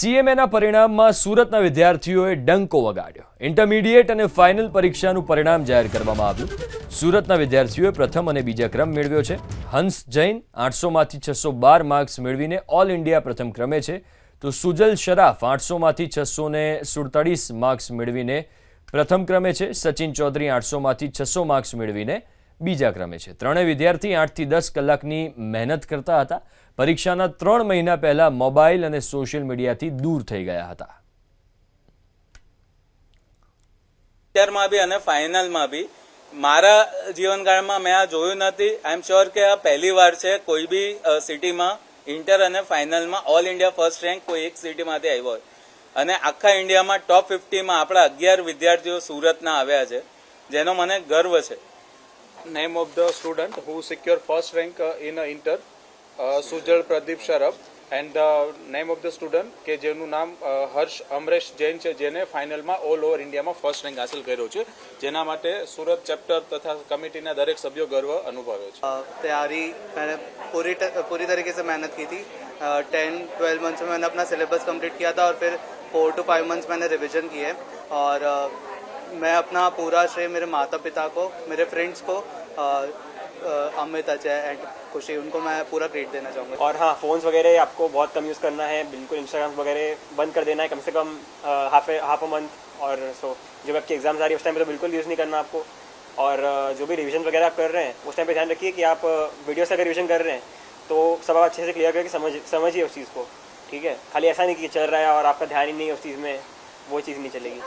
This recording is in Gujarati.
સીએમએના પરિણામમાં સુરતના વિદ્યાર્થીઓએ ડંકો વગાડ્યો। ઇન્ટરમીડિયેટ અને ફાઇનલ પરીક્ષાનું પરિણામ જાહેર કરવામાં આવ્યું। સુરતના વિદ્યાર્થીઓએ પ્રથમ અને બીજા ક્રમ મેળવ્યો છે। હંસ જૈન 800માંથી 612 માર્ક્સ મેળવીને ઓલ ઇન્ડિયા પ્રથમ ક્રમે છે, તો સુજલ શરાફ 800માંથી 647 માર્ક્સ મેળવીને પ્રથમ ક્રમે છે। સચિન ચૌધરી 800માંથી 600 માર્ક્સ મેળવીને બીજા ક્રમે છે। ત્રણેય વિદ્યાર્થી 8 થી 10 કલાકની મહેનત કરતા હતા। પરીક્ષાના 3 મહિના પહેલા મોબાઈલ અને સોશિયલ મીડિયાથી દૂર થઈ ગયા હતા। માં બી અને ફાઇનલમાં બી મારા જીવનકાળમાં મેં આ જોયું નથી। આઈ એમ શ્યોર કે આ પહેલી વાર છે કોઈ બી સિટીમાં ઇન્ટર અને ફાઇનલમાં ઓલ ઇન્ડિયા ફર્સ્ટ રેન્ક કોઈ એક સિટીમાંથી આવ્યો હોય, અને આખા ઇન્ડિયામાં ટોપ 50માં આપણા 11 વિદ્યાર્થીઓ સુરતના આવ્યા છે, જેનો મને ગર્વ છે। Name of the student who secured first rank in inter, Sujal Pradeep Sharaf, and the name of the student કે જેનું નામ હર્ષ અમરેશ જૈન છે, જેને ફાઇનલમાં ઓલ ઓવર ઇન્ડિયામાં ફર્સ્ટ રેન્ક હાંસલ કર્યો છે, જેના માટે સુરત ચેપ્ટર તથા કમિટીના દરેક સભ્યો ગર્વ અનુભવે છે। तैयारी मैंने पूरी तरीके से मेहनत की थी। 10-12 मंथ्स में मैंने अपना सिलेबस कंप्लीट किया था और फिर 4 to 5 मंथ्स मैंने रिवीजन किए, और मैं अपना पूरा श्रेय मेरे माता पिता को, मेरे फ्रेंड्स को, अमित, अजय एंड खुशी, उनको मैं पूरा क्रेडिट देना चाहूँगा। और हाँ, फ़ोन्स वगैरह आपको बहुत कम यूज़ करना है, बिल्कुल इंस्टाग्राम वगैरह बंद कर देना है कम से कम हाफ अ मंथ। और सो जब आपकी एग्जाम्स आ रही है उस टाइम पे तो बिल्कुल यूज़ नहीं करना आपको। और जो भी रिवीजन वगैरह आप कर रहे हैं उस टाइम पे ध्यान रखिए कि आप वीडियो से अगर रिवीजन कर रहे हैं तो सब आप अच्छे से क्लियर करके समझिए उस चीज़ को, ठीक है। खाली ऐसा नहीं कि चल रहा है और आपका ध्यान ही नहीं है उस चीज़ में, वो चीज़ नहीं चलेगी।